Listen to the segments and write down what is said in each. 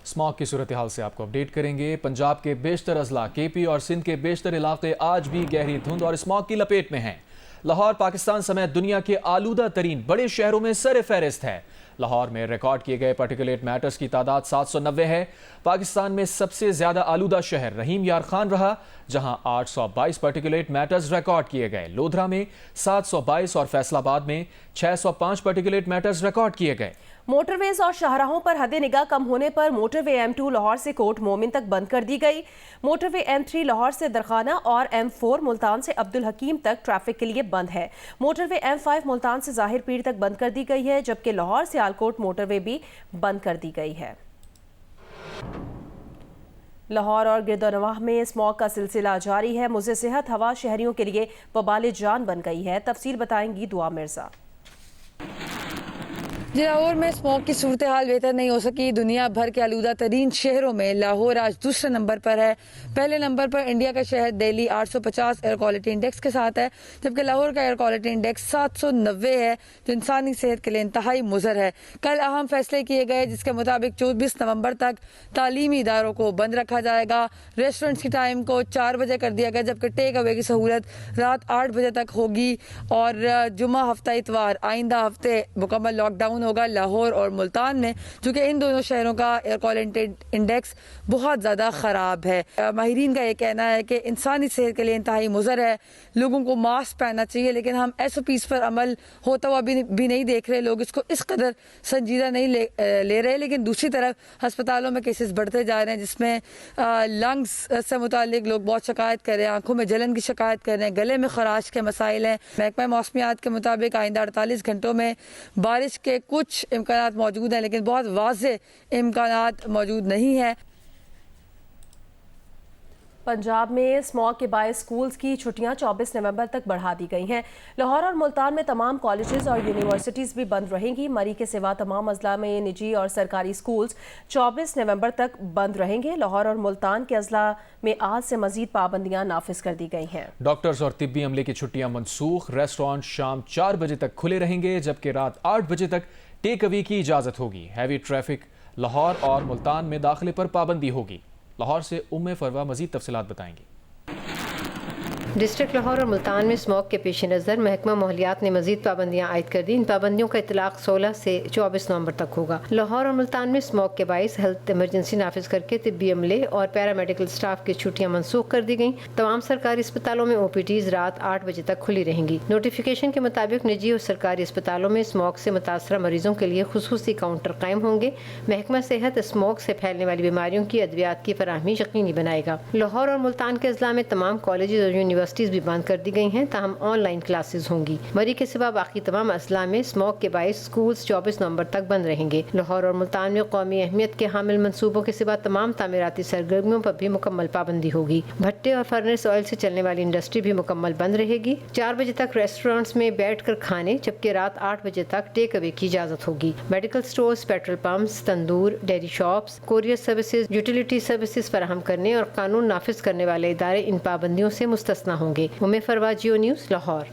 Smog की सूरत हाल से आपको अपडेट करेंगे। पंजाब के बेशतर अजला, केपी और सिंध के बेशतर इलाके आज भी गहरी धुंध और स्मॉग की लपेट में हैं। लाहौर पाकिस्तान समेत दुनिया के आलूदा तरीन बड़े शहरों में सर फहरिस्त है। लाहौर में रिकॉर्ड किए गए पार्टिकुलेट मैटर्स की तादाद 790 है। पाकिस्तान में सबसे ज्यादा आलूदा शहर रहीम यार खान रहा, जहां 822 पार्टिकुलेट मैटर्स रिकॉर्ड किए गए। लोधरा में 722 और फैसलाबाद में 605 पार्टिकुलेट मैटर्स रिकॉर्ड किए गए। मोटरवेज और शाहराहों पर हद निगाह कम होने पर मोटरवे M2 लाहौर से कोट मोमिन तक बंद कर दी गई। मोटरवे M3 लाहौर से दरखाना और M4 मुल्तान से अब्दुल हकीम तक ट्रैफिक के लिए बंद है। मोटरवे M5 मुल्तान से जाहिर पीर तक बंद कर दी गई है, जबकि लाहौर से आलकोट मोटरवे भी बंद कर दी गई है। लाहौर और गिरदोनवाह में स्मॉग का सिलसिला जारी है। मुझे सेहत हवा शहरियों के लिए वबाल जान बन गई है। तफसील बताएंगी दुआ मिर्जा। लाहौर में स्मॉग की सूरत हाल बेहतर नहीं हो सकी। दुनिया भर के आलूदा तरीन शहरों में लाहौर आज दूसरे नंबर पर है। पहले नंबर पर इंडिया का शहर दिल्ली 850 एयर क्वालिटी इंडेक्स के साथ है, जबकि लाहौर का एयर क्वालिटी इंडेक्स 790 है, जो इंसानी सेहत के लिए इंतहाई मुज़र है। कल अहम फैसले किए गए, जिसके मुताबिक 24 नवंबर तक तालीमी इदारों को बंद रखा जाएगा। रेस्टोरेंट्स की टाइम को 4 बजे कर दिया गया, जबकि टेक अवे की सहूलत रात 8 बजे तक होगी। और जुमा हफ्ता इतवार आइंदा हफ्ते मुकम्मल लॉकडाउन होगा लाहौर और मुल्तान में, चूँकि इन दोनों शहरों का एयर क्वालिटी इंडेक्स बहुत ज़्यादा ख़राब है। माहिरीन का ये कहना है कि इंसानी सेहत के लिए इंतहाई मुज़र है। लोगों को मास्क पहनना चाहिए, लेकिन हम SOPs पर अमल होता हुआ भी नहीं देख रहे। लोग इसको इस कदर संजीदा नहीं ले रहे। लेकिन दूसरी तरफ अस्पतालों में केसेस बढ़ते जा रहे हैं, जिसमें लंग्स से मुतालिक लोग बहुत शिकायत कर रहे हैं, आंखों में जलन की शिकायत कर रहे हैं, गले में खराश के मसाइल हैं। महकमा मौसमियात के मुताबिक आइंदा 48 घंटों में बारिश के कुछ इम्कानात मौजूद हैं, लेकिन बहुत वाज़े इम्कानात मौजूद नहीं है। पंजाब में स्मॉग के बायस स्कूल्स की छुट्टियां 24 नवंबर तक बढ़ा दी गई हैं। लाहौर और मुल्तान में तमाम कॉलेजेस और यूनिवर्सिटीज़ भी बंद रहेंगी। मरी के सिवा तमाम अजला में निजी और सरकारी स्कूल्स 24 नवंबर तक बंद रहेंगे। लाहौर और मुल्तान के अजला में आज से मजीद पाबंदियां नाफिज कर दी गई हैं। डॉक्टर्स और तिब्बी अमले की छुट्टियां मनसूख। रेस्टोरेंट शाम 4 बजे तक खुले रहेंगे, जबकि रात 8 बजे तक टेक अवे की इजाज़त होगी। हैवी ट्रैफिक लाहौर और मुल्तान में दाखिले पर पाबंदी होगी। लाहौर से उम्मे फरवा मजीद तफसीलात बताएंगी। डिस्ट्रिक्ट लाहौर और मुल्तान में स्मॉग के पेश नज़र महकमा माहौलियात ने मजीद पाबंदियाँ आयद कर दी। इन पाबंदियों का इतलाक 16 से 24 नवंबर तक होगा। लाहौर और मुल्तान में स्मॉग के बाइस हेल्थ इमरजेंसी नाफिज करके तिब्बी अमले और पैरामेडिकल स्टाफ की छुट्टियां मनसूख कर दी गई। तमाम सरकारी अस्पतालों में OPDs रात 8 बजे तक खुली रहेंगी। नोटिफिकेशन के मुताबिक निजी और सरकारी अस्पतालों में स्मॉग से मुतासरा मरीजों के लिए खुसूसी काउंटर कायम होंगे। महकमा सेहत स्मॉग से फैलने वाली बीमारियों की अद्वियात की फराहमी यकीनी बनाएगा। लाहौर और मुल्तान के अजला में तमाम कॉलेज और यूनिवर्सिटीज भी बंद कर दी गई हैं, ताहम ऑनलाइन क्लासेस होंगी। मरी के सिवा बाकी तमाम अजला में स्मॉग के बाइस स्कूल्स 24 नवंबर तक बंद रहेंगे। लाहौर और मुल्तान में कौमी अहमियत के हामिल मनसूबों के सिवा तमाम तामीराती सरगर्मियों पर भी मुकम्मल पाबंदी होगी। भट्टे और फर्नेस ऑयल से चलने वाली इंडस्ट्री भी मुकम्मल बंद रहेगी। 4 बजे तक रेस्टोरेंट्स में बैठ कर खाने, जबकि रात 8 बजे तक टेक अवे की इजाजत होगी। Medical stores, petrol pumps, tandoor, dairy shops, courier services, utility services फराहम करने और कानून नाफिज करने वाले इदारे इन पाबंदियों से मुस्तस्ना होंगे। उम्मे फरवा, जियो न्यूज़, लाहौर।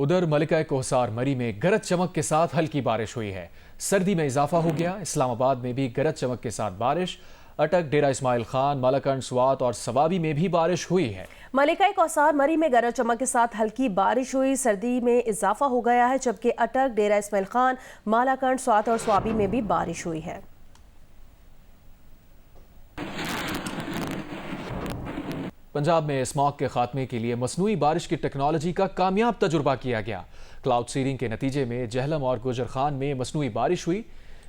उधर मलिका कोहसार मरी में गरज चमक के साथ हल्की बारिश हुई है। सर्दी में इजाफा हो गया। इस्लामाबाद में भी गरज चमक के साथ बारिश। अटक, डेरा इस्माइल खान, मालाकंड, स्वात और सवाबी में भी बारिश हुई है। मलिका कोहसार मरी में गरज चमक के साथ हल्की बारिश हुई। सर्दी में इजाफा हो गया है, जबकि अटक, डेरा इस्माइल खान, मालाकंड, स्वात और स्वाबी में भी बारिश हुई है। पंजाब में स्मॉग के खात्मे के लिए मसनूई बारिश की टेक्नोलॉजी का कामयाब तजुर्बा किया गया। क्लाउड सीडिंग के नतीजे में जहलम और गुजर खान में मसनूई बारिश हुई,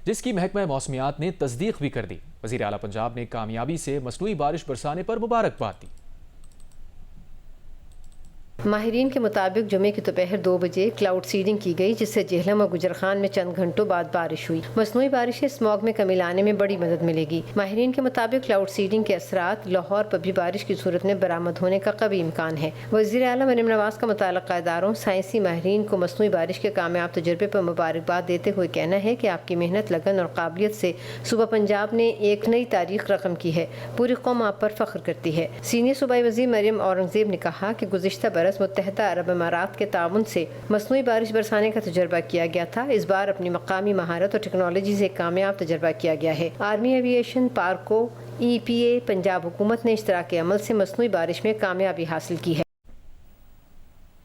जिसकी महकमा मौसमियात ने तस्दीक भी कर दी। वज़ीर आला पंजाब ने कामयाबी से मसनूई बारिश बरसाने पर मुबारकबाद दी। माहिरीन के मुताबिक जुमे की दोपहर 2 बजे क्लाउड सीडिंग की गई, जिससे जेहलम और गुजर खान में चंद घंटों बाद बारिश हुई। मसनूई बारिश से स्मॉग में कमी लाने में बड़ी मदद मिलेगी। माहिरीन के मुताबिक क्लाउड सीडिंग के असरात लाहौर पर भी बारिश की सूरत में बरामद होने का कभी इम्कान है। वज़ीर आला मरीम नवाज का मुतल्लिक़ा इदारों, साइंसी माहिरीन को मसनूई बारिश के कामयाब तजुर्बे पर मुबारकबाद देते हुए कहना है कि आपकी मेहनत, लगन और काबिलियत से सूबा पंजाब ने एक नई तारीख रकम की है। पूरी कौम आप पर फख्र करती है। सीनियर सूबाई वज़ीर मरियम औरंगज़ेब ने कहा कि गुज़िश्ता बरस मुत्तहदा अरब अमारात के ताउन से मसनूई बारिश बरसाने का तजर्बा किया गया था। इस बार अपनी मकामी महारत और टेक्नोलॉजी से कामयाब तजर्बा किया गया है। आर्मी एविएशन, पार्को, EPA, पंजाब हुकूमत ने इश्तराक अमल से मसनूई बारिश में कामयाबी हासिल की है।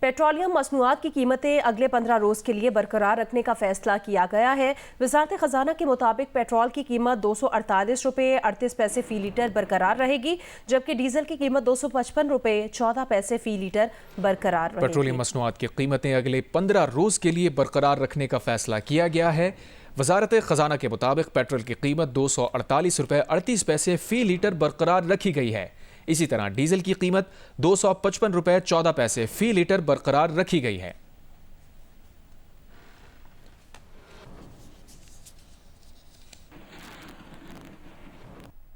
पेट्रोलियम मसनूआत की कीमतें अगले 15 रोज़ के लिए बरकरार रखने का फैसला किया गया है। वज़ारत ख़जाना के मुताबिक पेट्रोल की कीमत 248 रुपये 38 पैसे फ़ी लीटर बरकरार रहेगी, जबकि डीजल की कीमत 255 रुपये 14 पैसे फ़ी लीटर बरकरार रहेगी। पेट्रोलियम मसनूआत की कीमतें अगले 15 रोज़ के लिए बरकरार रखने का फैसला किया गया है। वज़ारत ख़जाना के मुताबिक पेट्रोल की कीमत 248 रुपये 38 पैसे फ़ी लीटर बरकरार रखी गई है। इसी तरह डीजल की कीमत 255 रुपये 14 पैसे फ़ी लीटर बरकरार रखी गई है।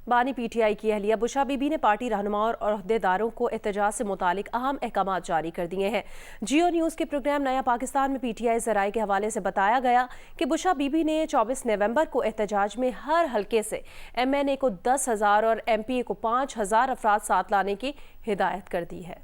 बानी PTI की अहलिया बुशा बीबी ने पार्टी रहनुमा और अहदेदारों को एहतजाज से मुतालिक अहम अहकाम जारी कर दिए हैं। जियो न्यूज़ के प्रोग्राम नया पाकिस्तान में PTI ज़राए के हवाले से बताया गया कि बुशा बीबी ने 24 नवंबर को एहतजाज में हर हल्के से MNA को 10,000 और MPA को 5,000 अफराद साथ लाने की हिदायत कर दी है।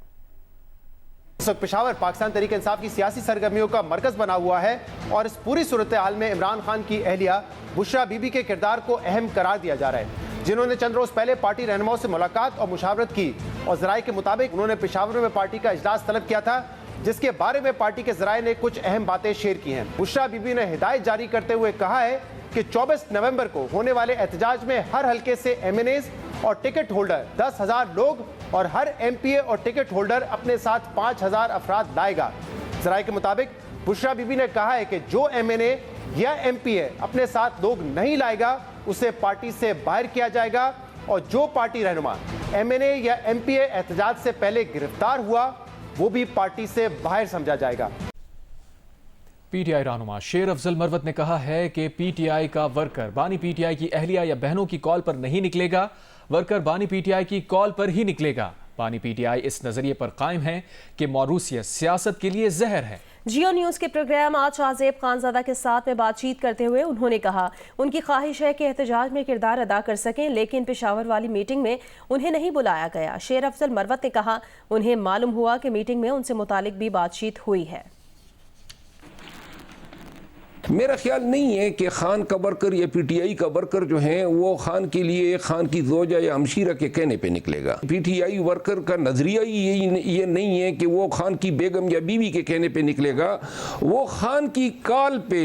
इस वक्त पेशावर पाकिस्तान तहरीक इंसाफ की सियासी सरगर्मियों का मरकज बना हुआ है और इस पूरी सूरत हाल में इमरान खान की अहलिया बुशरा बीबी के किरदार को अहम करार दिया जा रहा है, जिन्होंने चंद रोज पहले पार्टी रहनुमाओं से मुलाकात और मुशावरत की और ज़राए के मुताबिक उन्होंने पेशावर में पार्टी का इजलास तलब किया था, जिसके बारे में पार्टी के ज़राए ने कुछ अहम बातें शेयर की हैं। बुशरा बीबी ने हिदायत जारी करते हुए कहा है कि 24 नवंबर को होने वाले एहतजाज में हर हल्के से MNAs और टिकट होल्डर 10,000 लोग और हर MPA और टिकट होल्डर अपने साथ 5,000 अफराद लाएगा। ज़राए के मुताबिक बुशरा बीबी ने कहा है कि जो MNA या MPA अपने साथ लोग नहीं लाएगा उसे पार्टी से बाहर किया जाएगा और जो पार्टी रहनुमा MNA या MPA एहतजाज से पहले गिरफ्तार हुआ वो भी पार्टी से बाहर समझा जाएगा। PTI रहनुमा शेर अफजल मरवत ने कहा है कि PTI का वर्कर बानी PTI की अहलिया या बहनों की कॉल पर नहीं निकलेगा, वर्कर बानी PTI की कॉल पर ही निकलेगा। बानी PTI इस नजरिए पर कायम है कि मौरूसियत सियासत के लिए जहर है। जियो न्यूज़ के प्रोग्राम आज शाहजेब खानजादा के साथ में बातचीत करते हुए उन्होंने कहा उनकी ख्वाहिश है कि एहतजाज में किरदार अदा कर सकें, लेकिन पेशावर वाली मीटिंग में उन्हें नहीं बुलाया गया। शेर अफजल मरवत ने कहा उन्हें मालूम हुआ कि मीटिंग में उनसे मुतालिक भी बातचीत हुई है। मेरा ख्याल नहीं है कि खान का वर्कर या PTI का वर्कर जो है वो खान के लिए खान की ज़ौजा या हमशीरा के कहने पे निकलेगा। PTI वर्कर का नज़रिया ही ये नहीं है कि वो खान की बेगम या बीवी के कहने पे निकलेगा, वो खान की कॉल पे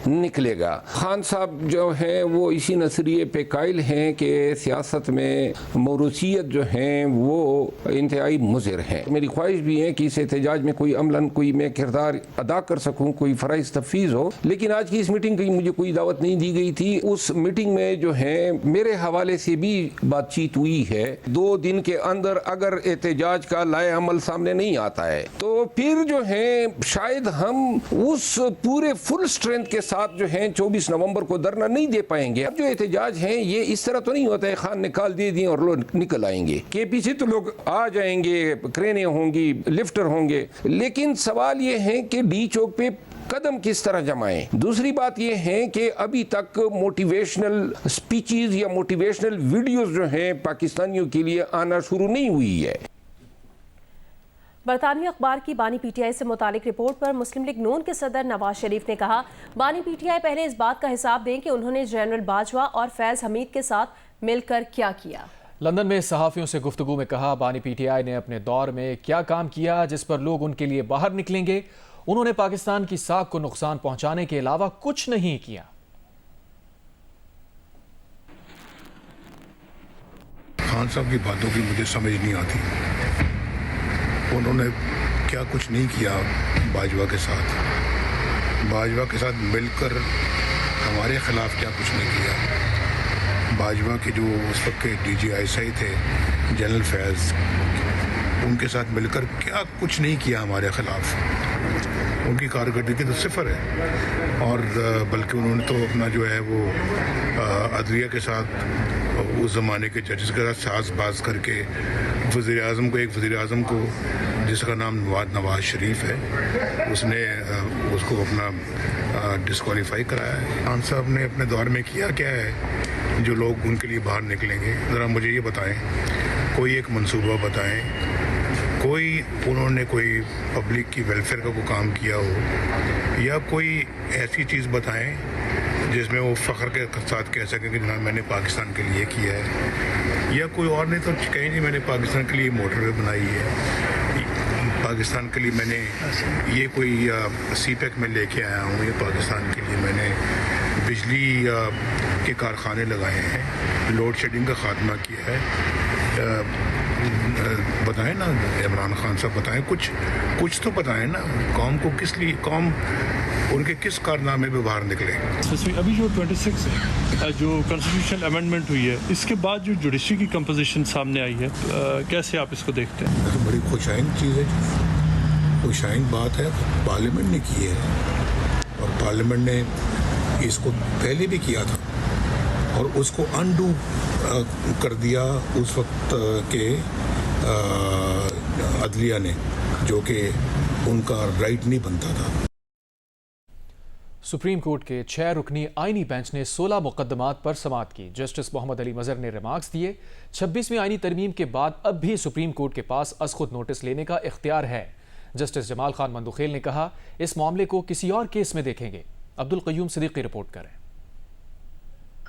निकलेगा। खान साहब जो है वो इसी नज़रिए पे कायल हैं कि सियासत में मौरूसियत जो है वो इंतहाई मुज़र है। मेरी ख्वाहिश भी है कि इस एहतजाज में कोई अमलन कोई मैं किरदार अदा कर सकूँ, कोई फ़राइज़ तफवीज़ हो, लेकिन आज की इस मीटिंग की मुझे कोई दावत नहीं दी गई थी। उस मीटिंग में जो है मेरे हवाले से भी बातचीत हुई है। 2 दिन के अंदर अगर एहतजाज का लाए अमल सामने नहीं आता है तो फिर जो है शायद हम उस पूरे फुल स्ट्रेंथ के साथ जो है 24 नवंबर को धरना नहीं दे पाएंगे। अब जो एहतजाज है ये इस तरह तो नहीं होता है खान ने कॉल दे दी और लोग निकल आएंगे। के पीछे तो लोग आ जाएंगे, क्रेनें होंगी, लिफ्टर होंगे, लेकिन सवाल ये है कि डी चौक पे कदम किस तरह जमाएं। दूसरी बात यह है कि अभी तक मोटिवेशनल स्पीचेस या मोटिवेशनल वीडियोस जो हैं पाकिस्तानियों के लिए आना शुरू नहीं हुई है। बरतानवी अखबार की बानी PTI से मुतालिक रिपोर्ट पर मुस्लिम लीग नून के सदर नवाज शरीफ ने कहा बानी PTI पहले इस बात का हिसाब दें कि उन्होंने जनरल बाजवा और फैज हमीद के साथ मिलकर क्या किया। लंदन में सहाफ़ियों से गुफ्तगू में कहा बानी PTI ने अपने दौर में क्या काम किया जिस पर लोग उनके लिए बाहर निकलेंगे। उन्होंने पाकिस्तान की साख को नुकसान पहुंचाने के अलावा कुछ नहीं किया। खान साहब की बातों की मुझे समझ नहीं आती। उन्होंने क्या कुछ नहीं किया बाजवा के साथ मिलकर हमारे खिलाफ क्या कुछ नहीं किया। बाजवा के जो उस वक्त के DGI थे जनरल फैज, उनके साथ मिलकर क्या कुछ नहीं किया हमारे खिलाफ। उनकी कारकर्दगी तो सिफर है और बल्कि उन्होंने तो अपना जो है वो अदलिया के साथ उस ज़माने के जजेस के साथ साज़बाज करके वज़ीर आज़म को जिसका नाम नवाज शरीफ है उसने उसको अपना डिस्क्वालीफाई कराया है। खान साहब ने अपने दौर में किया क्या है जो लोग उनके लिए बाहर निकलेंगे? ज़रा मुझे ये बताएं, कोई एक मंसूबा बताएं कोई उन्होंने कोई पब्लिक की वेलफेयर का कोई काम किया हो या कोई ऐसी चीज़ बताएं जिसमें वो फ़ख्र के साथ कह सकें कि जनाब मैंने पाकिस्तान के लिए किया है, या कोई और नहीं तो कहीं नहीं मैंने पाकिस्तान के लिए मोटरवे बनाई है, पाकिस्तान के लिए मैंने ये कोई सीपेक में लेके आया हूँ, ये पाकिस्तान के लिए मैंने बिजली के कारखाने लगाए हैं, लोड शेडिंग का खात्मा किया है। बताएं ना इमरान खान साहब, बताएं कुछ तो बताएं ना, कौम को किस लिए, कौम उनके किस कारनामे पे बाहर निकले। अभी जो 26 जो कॉन्स्टिट्यूशनल अमेंडमेंट हुई है, इसके बाद जो जुडिशरी की कंपोजिशन सामने आई है, कैसे आप इसको देखते हैं? तो बड़ी खुशाइन चीज़ है, खुशाइन बात है, पार्लियामेंट ने की है और पार्लियामेंट ने इसको पहले भी किया था और उसको अनडू कर दिया उस वक्त के अदलिया ने, जो कि उनका राइट नहीं बनता था। सुप्रीम कोर्ट के 6 रुकनी आईनी बेंच ने 16 मुकदमात पर समाअत की। जस्टिस मोहम्मद अली मजहर ने रिमार्क्स दिए, 26वीं आईनी तरमीम के बाद अब भी सुप्रीम कोर्ट के पास अज़खुद नोटिस लेने का इख्तियार है। जस्टिस जमाल खान मंदुखेल ने कहा, इस मामले को किसी और केस में देखेंगे। अब्दुल क़य्यूम सिद्दीकी रिपोर्ट करें।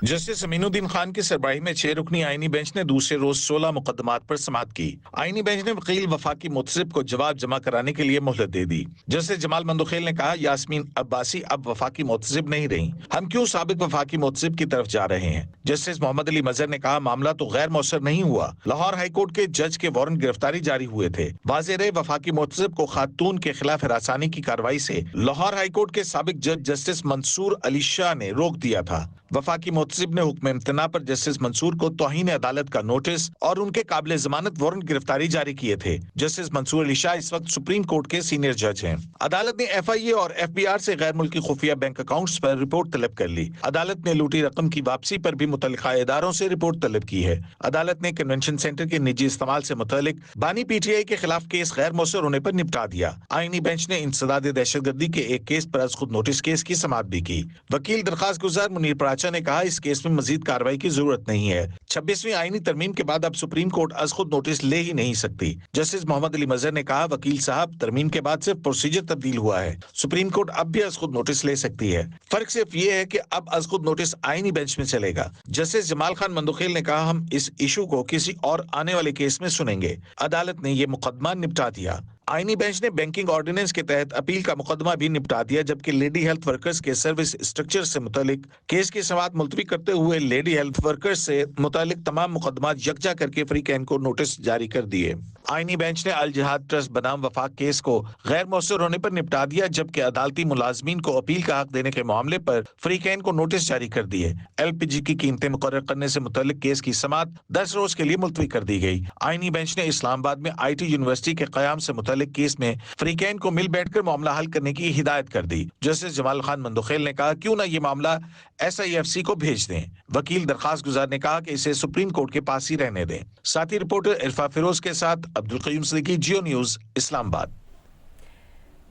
जस्टिस अमीनुद्दीन खान की सरबराही में 6 रुकनी आईनी बेंच ने दूसरे रोज 16 मुकदमात पर समाअत की। आईनी बेंच ने वकील वफाकी मुतसिब को जवाब जमा कराने के लिए मोहलत दे दी। जस्टिस जमाल मंदुखेल ने कहा, यास्मीन अब्बासी अब वफाकी मुतसिब नहीं रही, हम क्यों साबिक वफाकी मुतसिब की तरफ जा रहे हैं। जस्टिस मोहम्मद अली मजहर ने कहा, मामला तो गैर मौसर नहीं हुआ, लाहौर हाईकोर्ट के जज के वारंट गिरफ्तारी जारी हुए थे। वाज़ेह रहे वफाकी मुतसिब को खातून के खिलाफ हिरासानी की कार्रवाई से लाहौर हाईकोर्ट के साबिक जज जस्टिस मंसूर अली शाह ने रोक दिया था। वफाकी मुतसिब ने हुक्म इम्तना पर जस्टिस मंसूर को तौहीन अदालत का नोटिस और उनके काबिल जमानत वारंट गिरफ्तारी जारी किए थे। जस्टिस मंसूर अली शाह इस वक्त सुप्रीम कोर्ट के सीनियर जज हैं। अदालत ने FIA और FBR से गैर मुल्की खुफिया बैंक अकाउंट्स पर रिपोर्ट तलब कर ली। अदालत ने लूटी रकम की वापसी पर भी मुतल्लिका इदारों से रिपोर्ट तलब की है। अदालत ने कन्वेंशन सेंटर के निजी इस्तेमाल से मुतल्लिक बानी PTI के खिलाफ केस गैर मौसर होने पर निपटा दिया। आईनी बेंच ने इंसदाद दहशतगर्दी के एक केस पर अज़खुद नोटिस केस की समाअत भी की। वकील दरखास्त गुजार मुनीर पराचा ने कहा, इस केस में मजीद कार्रवाई की जरूरत नहीं है। 26वीं आईनी तरमीम के बाद अब सुप्रीम कोर्ट अज़खुद नोटिस ले ही नहीं सकती। जस्टिस मोहम्मद अली मजहर ने कहा, वकील साहब, तरमीम के बाद सिर्फ प्रोसीजर तब्दील हुआ है, सुप्रीम कोर्ट अब भी अज़खुद नोटिस ले सकती है। फर्क सिर्फ ये है कि अब अज़खुद नोटिस आईनी बेंच में चलेगा। जस्टिस जमाल खान मंदुखेल ने कहा, हम इस इशू को किसी और आने वाले केस में सुनेंगे। अदालत ने यह मुकदमा निपटा दिया। आईनी बेंच ने बैंकिंग ऑर्डिनेंस के तहत अपील का मुकदमा भी निपटा दिया, जबकि लेडी हेल्थ वर्कर्स के सर्विस स्ट्रक्चर से मुतालिक केस की समाअत मुलतवी करते हुए लेडी हेल्थ वर्कर्स से मुतालिक तमाम मुकदमात यकजा करके फ्रीकैन को नोटिस जारी कर दिए। आईनी बेंच ने अल जिहाद ट्रस्ट बनाम वफाक केस को गैर मौसर होने पर निपटा दिया, जबकि अदालती मुलाजमीन को अपील का हक देने के मामले पर फ्रीकैन को नोटिस जारी कर दिए। LPG की कीमतें मुकर्रर करने से मुतालिक केस की समाअत 10 रोज के लिए मुलतवी कर दी गई। आईनी बेंच ने इस्लामाबाद में IT यूनिवर्सिटी के कयाम से मुतालिक केस में फ्रीकैन को मिल बैठकर मामला हल करने की हिदायत कर दी। जस्टिस जमाल खान मंदुखेल ने कहा, क्यों ना ये मामला SIFC को भेज दें। वकील दरखास्त गुजार ने कहा कि इसे सुप्रीम कोर्ट के पास ही रहने दें। साथी रिपोर्टर इरफा फिरोज के साथ अब्दुल क़य्यूम सिद्दीकी, जियो न्यूज़, इस्लामाबाद।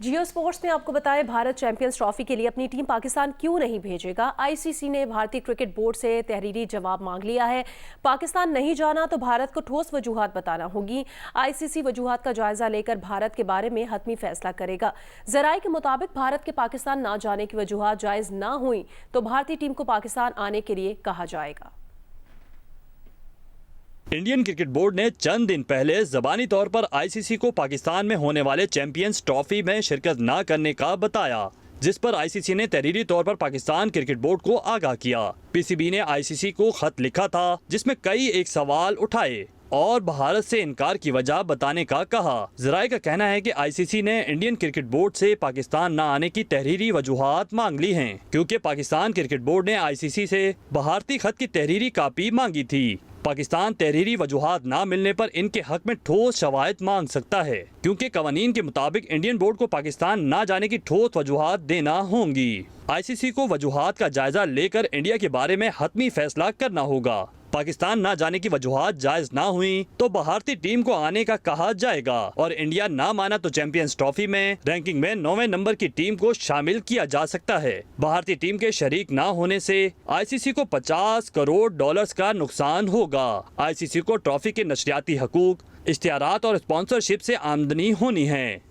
जियो स्पोर्ट्स में आपको बताएं, भारत चैंपियंस ट्रॉफी के लिए अपनी टीम पाकिस्तान क्यों नहीं भेजेगा। ICC ने भारतीय क्रिकेट बोर्ड से तहरीरी जवाब मांग लिया है। पाकिस्तान नहीं जाना तो भारत को ठोस वजूहात बताना होगी। ICC वजूहात का जायजा लेकर भारत के बारे में हतमी फैसला करेगा। जराये के मुताबिक भारत के पाकिस्तान ना जाने की वजूहात जायज ना हुई तो भारतीय टीम को पाकिस्तान आने के लिए कहा जाएगा। इंडियन क्रिकेट बोर्ड ने चंद दिन पहले ज़बानी तौर पर ICC को पाकिस्तान में होने वाले चैंपियंस ट्रॉफी में शिरकत न करने का बताया, जिस पर ICC ने तहरीरी तौर पर पाकिस्तान क्रिकेट बोर्ड को आगाह किया। PCB ने ICC को खत लिखा था, जिसमें कई एक सवाल उठाए और भारत से इनकार की वजह बताने का कहा। जराये का कहना है कि ICC ने इंडियन क्रिकेट बोर्ड से पाकिस्तान न आने की तहरीरी वजूहात मांग ली हैं, क्योंकि पाकिस्तान क्रिकेट बोर्ड ने ICC से भारतीय खत की तहरीरी कापी मांगी थी। पाकिस्तान तहरीरी वजूहात ना मिलने पर इनके हक में ठोस शवाहिद मांग सकता है, क्योंकि कवानीन के मुताबिक इंडियन बोर्ड को पाकिस्तान ना जाने की ठोस वजूहात देना होंगी। ICC को वजूहात का जायजा लेकर इंडिया के बारे में हतमी फैसला करना होगा। पाकिस्तान ना जाने की वजूहात जायज ना हुई तो भारतीय टीम को आने का कहा जाएगा और इंडिया ना माना तो चैंपियंस ट्रॉफी में रैंकिंग में 9वें नंबर की टीम को शामिल किया जा सकता है। भारतीय टीम के शरीक ना होने से ICC को $50 करोड़ का नुकसान होगा। ICC को ट्रॉफी के नशरियाती हकूक इश्तिहारात और स्पॉन्सरशिप से आमदनी होनी है।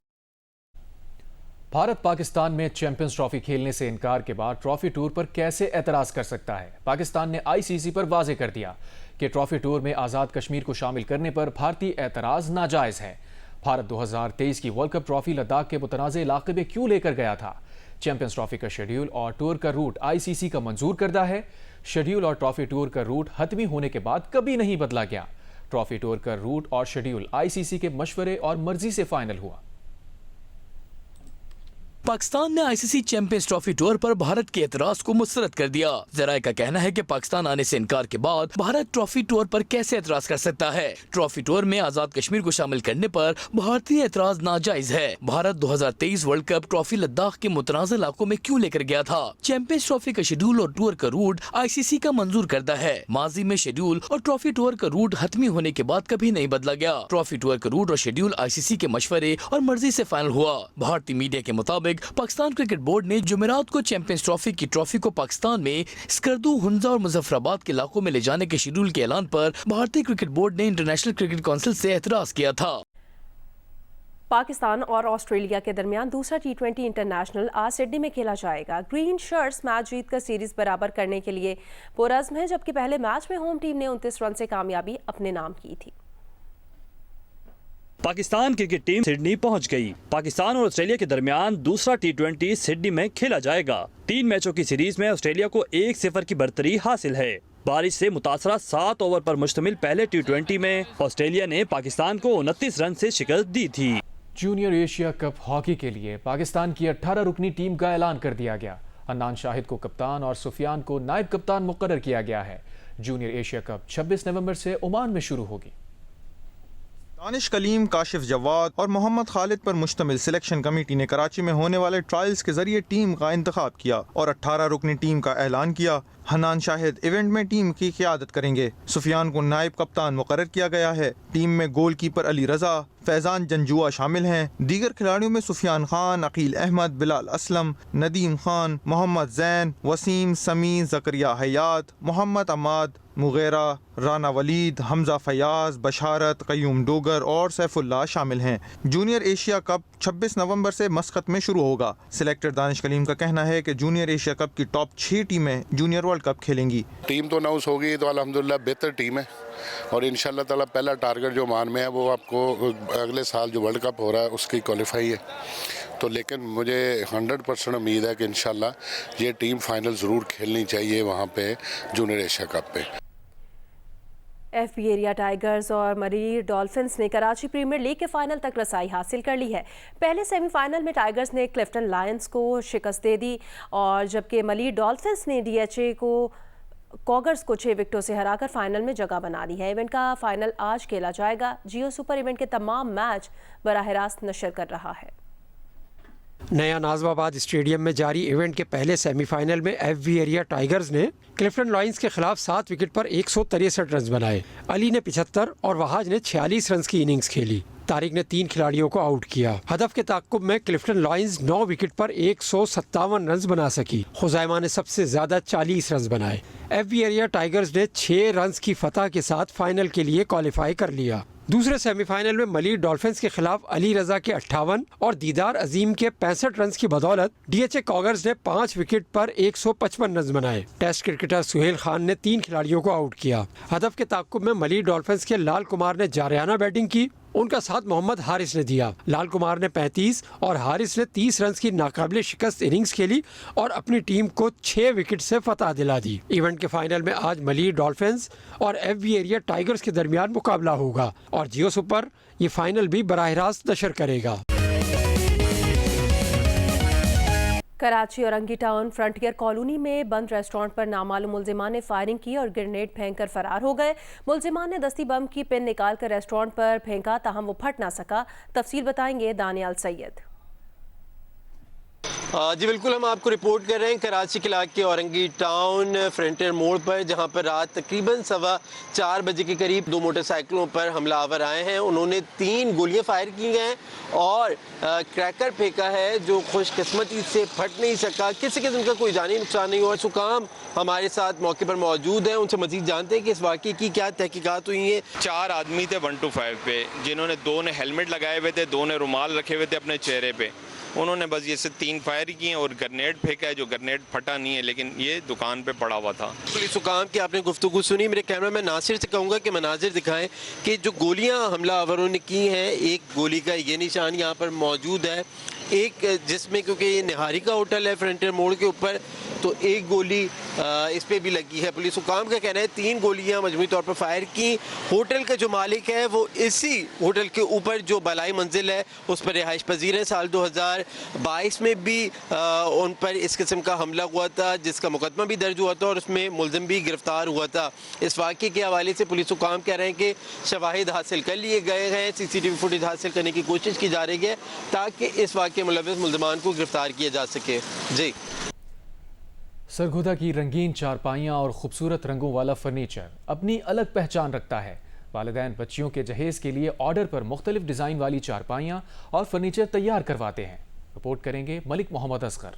भारत पाकिस्तान में चैंपियंस ट्रॉफी खेलने से इनकार के बाद ट्रॉफी टूर पर कैसे एतराज कर सकता है? पाकिस्तान ने आईसीसी पर वाजे कर दिया कि ट्रॉफी टूर में आज़ाद कश्मीर को शामिल करने पर भारतीय एतराज नाजायज़ है। भारत 2023 की वर्ल्ड कप ट्रॉफी लद्दाख के मुतनाज़ इलाके में क्यों लेकर गया था? चैंपियंस ट्रॉफी का शेड्यूल और टूर का रूट आईसीसी का मंजूर करदा है। शेड्यूल और ट्रॉफी टूर का रूट हतमी होने के बाद कभी नहीं बदला गया। ट्रॉफी टूर का रूट और शेड्यूल आईसीसी के मशवरे और मर्जी से फाइनल हुआ। पाकिस्तान ने आईसीसी चैंपियंस ट्रॉफी टूर पर भारत के एतराज को मुस्तरद कर दिया। जराये का कहना है कि पाकिस्तान आने से इनकार के बाद भारत ट्रॉफी टूर पर कैसे एतराज कर सकता है? ट्रॉफी टूर में आजाद कश्मीर को शामिल करने पर भारतीय एतराज नाजायज है। Bharat 2023 world cup trophy Ladakh के मुतनाज़ इलाकों में क्यों लेकर गया था? चैंपियंस ट्रॉफी का शेड्यूल और टूर का रूट आईसीसी का मंजूर करदा है। माजी में शेड्यूल और ट्रॉफी टूर का रूट हतमी होने के बाद कभी नहीं बदला गया। ट्रॉफी टूर का रूट और शेड्यूल आईसीसी के मशवरे और मर्जी से फाइनल हुआ। भारतीय मीडिया के मुताबिक पाकिस्तान क्रिकेट बोर्ड ने जुमेरात को चैंपियंस ट्रॉफी की ट्रॉफी को पाकिस्तान में स्कर्दू, हुंजा और मुजफ्फराबाद के इलाकों में ले जाने के शेड्यूल के ऐलान पर भारतीय क्रिकेट बोर्ड ने इंटरनेशनल क्रिकेट काउंसिल से एतराज किया था। पाकिस्तान और ऑस्ट्रेलिया के दरमियान दूसरा T20 इंटरनेशनल आज सिडनी में खेला जाएगा। ग्रीन शर्ट्स मैच जीतकर सीरीज बराबर करने के लिए पुरअज़्म है, जबकि पहले मैच में होम टीम ने 29 रन से कामयाबी अपने नाम की थी। पाकिस्तान क्रिकेट टीम सिडनी पहुंच गई। पाकिस्तान और ऑस्ट्रेलिया के दरमियान दूसरा T20 सिडनी में खेला जाएगा। 3 मैचों की सीरीज में ऑस्ट्रेलिया को 1-0 की बढ़तरी हासिल है। बारिश से मुतासरा 7 ओवर पर मुश्तमिल पहले T20 में ऑस्ट्रेलिया ने पाकिस्तान को 29 रन से शिकस्त दी थी। जूनियर एशिया कप हॉकी के लिए पाकिस्तान की 18 रुकनी टीम का ऐलान कर दिया गया। हन्नान शाहिद को कप्तान और सुफियान को नायब कप्तान मुकर्रर किया गया है। जूनियर एशिया कप 26 नवंबर से ओमान में शुरू होगी। दानिश कलीम, काशिफ जवाद और मोहम्मद खालिद पर मुश्तमिल सिलेक्शन कमेटी ने कराची में होने वाले ट्रायल्स के जरिए टीम का इंतखाब किया और 18 रुकनी टीम का ऐलान किया। हन्नान शाहिद इवेंट में टीम की क़ियादत करेंगे। सुफियान को नायब कप्तान मुकर्रर किया गया है। टीम में गोलकीपर अली रजा, फैजान जंजुआ शामिल हैं। दीगर खिलाड़ियों में सुफियान खान, अकील अहमद, बिलाल असलम, नदीम खान, मोहम्मद जैन, वसीम, समी, जकरिया हयात, मोहम्मद अमाद, मुगैरा, राना वलीद, हमजा फयाज, बशारत, कयूम डोगर और सैफुल्लाह शामिल हैं। जूनियर एशिया कप 26 नवंबर से मस्कत में शुरू होगा। सिलेक्टर दानिश कलीम का कहना है कि जूनियर एशिया कप की टॉप 6 टीमें जूनियर वर्ल्ड कप खेलेंगी। टीम तो अनाउंस हो गई तो अल्हम्दुलिल्लाह बेहतर टीम है और इंशाल्लाह ताला पहला टारगेट जो मान में है वो आपको अगले साल जो वर्ल्ड कप हो रहा है उसकी क्वालिफाई है। तो लेकिन मुझे 100% उम्मीद है कि इंशाल्लाह ये टीम फाइनल ज़रूर खेलनी चाहिए वहाँ पे जूनियर एशिया कप पे। FB एरिया टाइगर्स और मरी डॉल्फिन्स ने कराची प्रीमियर लीग के फाइनल तक रसाई हासिल कर ली है। पहले सेमीफाइनल में टाइगर्स ने क्लिफ्टन लायंस को शिकस्त दे दी और जबकि मरी डॉल्फिन्स ने DHA को कॉगर्स को 6 विकेटों से हराकर फाइनल में जगह बना ली है। इवेंट का फाइनल आज खेला जाएगा। जियो सुपर इवेंट के तमाम मैच बराह रास्त नशर कर रहा है। नया नाजमाबाद स्टेडियम में जारी इवेंट के पहले सेमीफाइनल में FB एरिया टाइगर्स ने क्लिफ्टन लायंस के खिलाफ 7 विकेट पर 163 रन बनाए। अली ने 75 और वहाज ने 46 रन की इनिंग्स खेली। तारिक ने 3 खिलाड़ियों को आउट किया। हदफ के ताक़ुब में क्लिफ्टन लायंस 9 विकेट पर 157 रन बना सकी। खुज़ैमा ने सबसे ज्यादा 40 रन बनाए। FB एरिया टाइगर्स ने 6 रन की फतह के साथ फाइनल के लिए क्वालिफाई कर लिया। दूसरे सेमीफाइनल में मली डॉल्फिन्स के खिलाफ अली रजा के 58 और दीदार अजीम के 65 रन की बदौलत DHA कॉगर्स ने 5 विकेट पर 155 रन बनाए। टेस्ट क्रिकेटर सुहेल खान ने 3 खिलाड़ियों को आउट किया। हदफ के ताक़ुब में मली डॉल्फिन्स के लाल कुमार ने जारियाना बैटिंग की। उनका साथ मोहम्मद हारिस ने दिया। लाल कुमार ने 35 और हारिस ने 30 रन की नाकाबिले शिकस्त इनिंग्स खेली और अपनी टीम को 6 विकेट से फतह दिला दी। इवेंट के फाइनल में आज मली डॉल्फिन्स और FB एरिया टाइगर्स के दरमियान मुकाबला होगा और जियो सुपर ये फाइनल भी बराह रास्त नशर करेगा। Karachi Orangi town frontier colony में बंद रेस्टोरेंट पर नामालूम मुलजिमान ने फायरिंग की और ग्रेनेड फेंककर फरार हो गए। मुलजिमान ने दस्ती बम की पिन निकालकर रेस्टोरेंट पर फेंका, ताहम वो फट ना सका। तफसील बताएंगे दानियाल सैयद। जी बिल्कुल, हम आपको रिपोर्ट कर रहे हैं कराची के इलाके औरंगी टाउन फ्रंटियर मोड़ पर, जहां पर रात तकरीबन 4:15 बजे के करीब 2 मोटरसाइकिलों पर हमलावर आए हैं। उन्होंने 3 गोलियां फायर की हैं और क्रैकर फेंका है जो खुशकिस्मती से फट नहीं सका। किसी किस्म का कोई जानी नुकसान नहीं हुआ। सुकाम हमारे साथ मौके पर मौजूद हैं, उनसे मजीद जानते हैं कि इस वाक़े की क्या तहकीकात हुई है। 4 आदमी थे 125 पे, जिन्होंने 2 ने हेलमेट लगाए हुए थे, 2 ने रुमाल रखे हुए थे अपने चेहरे पे। उन्होंने बस ये से 3 फायर किए और ग्रेनेड फेंका है, जो ग्रेनेड फटा नहीं है लेकिन ये दुकान पे पड़ा हुआ था। पुलिस हुकाम की आपने गुफ्तगू सुनी। मेरे कैमरा मैन नासिर से कहूँगा कि मनाजिर दिखाएं कि जो गोलियां हमलावरों ने की हैं, एक गोली का ये निशान यहाँ पर मौजूद है, एक जिसमें क्योंकि ये निहारी का होटल है फ्रंटियर मोड़ के ऊपर, तो एक गोली इस पे भी लगी है। पुलिस हुकाम का कहना है 3 गोलियां मजमूई तौर पर फायर की। होटल का जो मालिक है वो इसी होटल के ऊपर जो बलाई मंजिल है उस पर रिहाइश पजीर है। साल 2022 में भी उन पर इस किस्म का हमला हुआ था, जिसका मुकदमा भी दर्ज हुआ था और उसमें मुलजिम भी गिरफ्तार हुआ था। इस वाक़े के हवाले से पुलिस हुकाम कह रहे हैं कि शवाहिद हासिल कर लिए गए हैं, CCTV फुटेज हासिल करने की कोशिश की जा रही है ताकि इस वाक़े में मुलविस मुल्ज़िमान को गिरफ्तार किया जा सके। जी, सरगोदा की रंगीन चारपाइयाँ और खूबसूरत रंगों वाला फर्नीचर अपनी अलग पहचान रखता है। वालिदैन बच्चियों के जहेज़ के लिए ऑर्डर पर मुख्तलिफ डिज़ाइन वाली चारपाइयाँ और फर्नीचर तैयार करवाते हैं। रिपोर्ट करेंगे मलिक मोहम्मद असगर।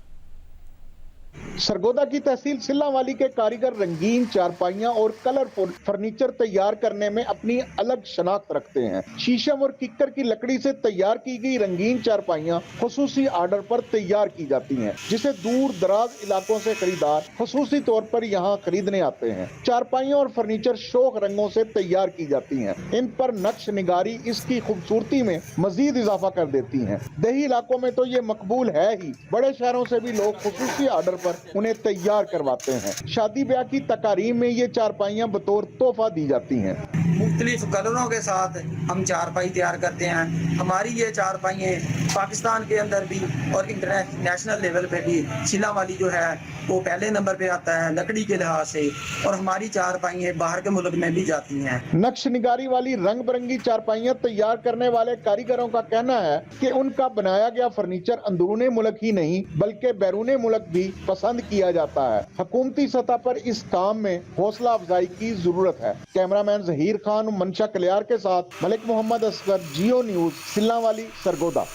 सरगोदा की तहसील सिल्लावाली के कारीगर रंगीन चारपाइयाँ और कलरफुल फर्नीचर तैयार करने में अपनी अलग शनाख्त रखते हैं। शीशम और किक्कर की लकड़ी से तैयार की गई रंगीन चारपाइयाँ खुसूसी ऑर्डर पर तैयार की जाती हैं, जिसे दूर दराज इलाकों से खरीदार खुसूसी तौर पर यहाँ खरीदने आते हैं। चारपाइयाँ और फर्नीचर शौक रंगों से तैयार की जाती हैं। इन पर नक्श निगारी इसकी खूबसूरती में मजीद इजाफा कर देती है। देही इलाकों में तो ये मकबूल है ही, बड़े शहरों से भी लोग खुसूसी ऑर्डर पर उन्हें तैयार करवाते हैं। शादी ब्याह की तकारीब में ये चारपाइयाँ बतौर तोहफा दी जाती हैं। मुख्तलिफ कलरों के साथ हम चारपाई तैयार करते हैं। हमारी ये चारपाइयाँ पाकिस्तान के अंदर भी और इंटरनेशनल लेवल पे भी सिल्लावाली जो है वो पहले नंबर पे आता है लकड़ी के लिहाज से, और हमारी चारपाइयाँ बाहर के मुल्क में भी जाती हैं। नक्श निगारी वाली रंग बिरंगी चारपाइयाँ तैयार करने वाले कारीगरों का कहना है कि उनका बनाया गया फर्नीचर अंदरूनी मुल्क ही नहीं बल्कि बैरूनी मुल्क भी पसंद किया जाता है। हुकूमती सतह पर इस काम में हौसला अफजाई की जरूरत है। कैमरामैन जहीर खान, मंशा कलियार के साथ मलिक मोहम्मद असगर, जियो न्यूज, सिल्लावाली, सरगोदा।